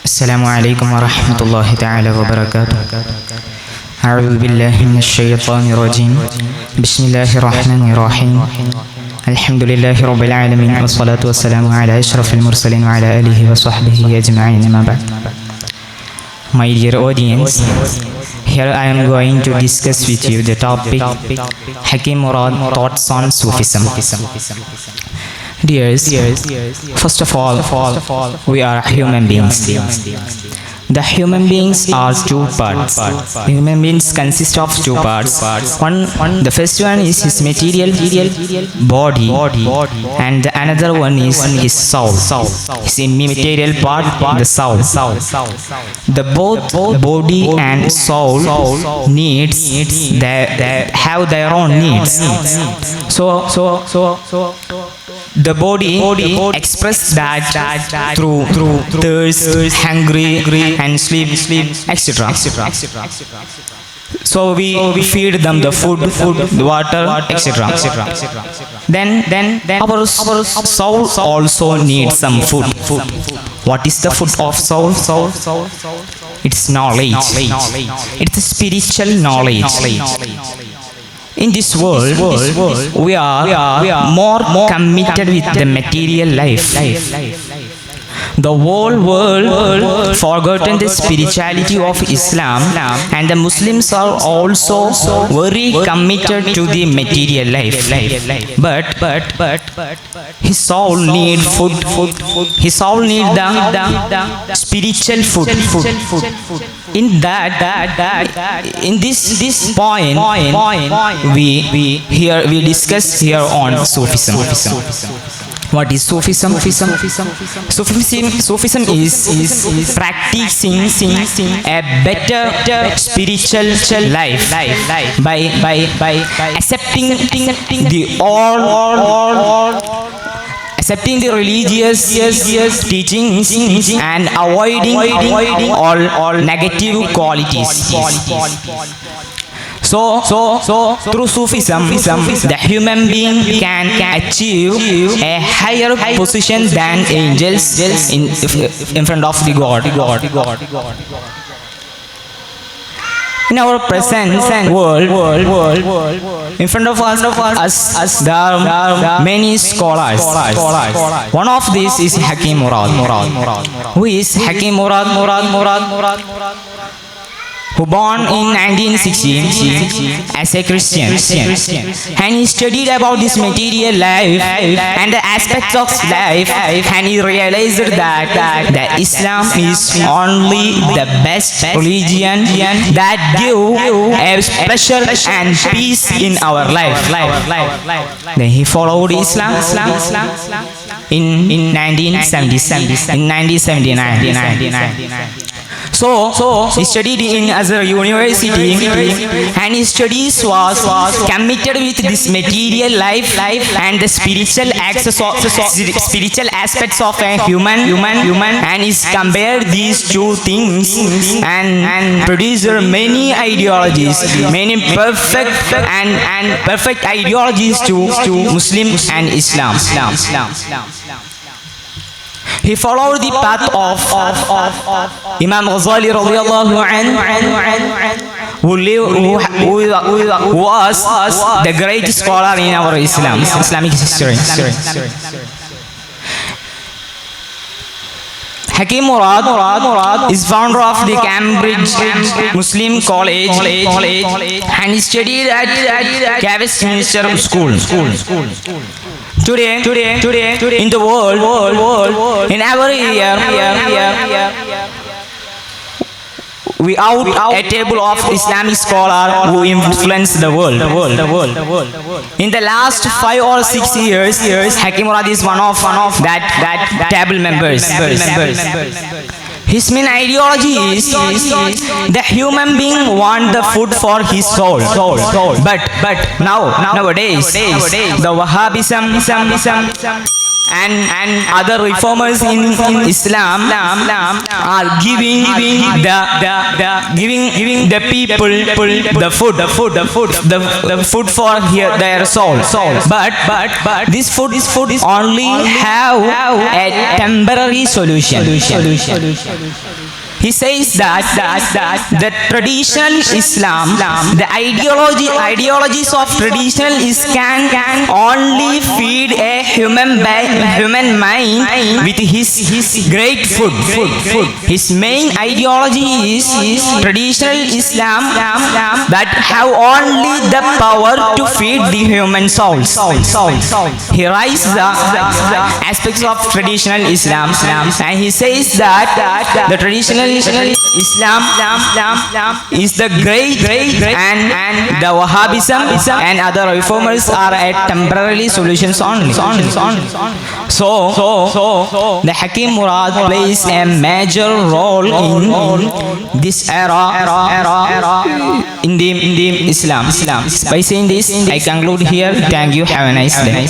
السلام عليكم ورحمة الله تعالى وبركاته. أعوذ بالله من الشيطان الرجيم. بسم الله الرحمن الرحيم. الحمد لله رب العالمين والصلاة والسلام على أشرف المرسلين وعلى آله وصحبه أجمعين. ما بعد. My dear audience, here I am going to discuss with you the topic Hakim Murad thoughts on Sufism. Dears, first of all, we are human beings. The human beings are two parts. Human beings consist of two parts. The first one is his material body, and the another one is his soul. His immaterial part, the soul. The both body and soul needs have their own needs. So the body expresses that through thirst, hungry, and sleep, etc. So we feed them the food, the water, etc. Then our soul also needs some food. What is the food of soul? It's knowledge. It's spiritual knowledge. In this world, we are more committed with the material life. The whole world forgotten the spirituality of Islam, and the Muslims are also very committed to the material life. But his soul need food. His soul need the spiritual food. In this point, we discuss here on Sufism. What is Sufism? Sufism is practicing a better spiritual life by accepting the religious teachings and avoiding all negative qualities. So through Sufism, the human being can achieve a higher position than angels in front of the God. In our present world, in front of us there are many scholars. One of these is Hakim Murad. Who is Hakim Murad? Who born in 1960 as a Christian, and he studied about this material life and the aspects of life, and he realized that Islam is only the best religion that give a pleasure and peace in our life. Then he followed Islam in 1979. So he studied in Azhar University, and his studies was committed with this material life and the spiritual aspects of a human, and he's compared these two things and produced many ideologies, many perfect ideologies to Muslim and Islam. He followed the path of Imam Ghazali radiyallahu anhu, who was the great scholar in our Islamic history. Hakim Murad is founder of the Cambridge Muslim College, and he studied at Westminster School. Today, in the world, in every year, we out a table of Islamic scholars who influence the world. In the last 5 or 6 years, Hakim Murad is one of that table members. His main ideology is the human being want the food for his soul. But nowadays, the Wahhabism and other reformers in Islam are giving the people the food for their soul. But this food only have a temporary solution. He says that the traditional Islam, the ideologies of traditional Islam can only feed a human mind with his great food. His main ideology is traditional Islam that have only the power to feed the human souls. He writes the aspects of traditional Islam, and he says that the traditional Islam is the great, and the Wahhabism and other reformers are a temporary solutions only. So the Hakim Murad plays a major role in this era in the Islam. By saying this, I conclude here. Thank you. Have a nice day.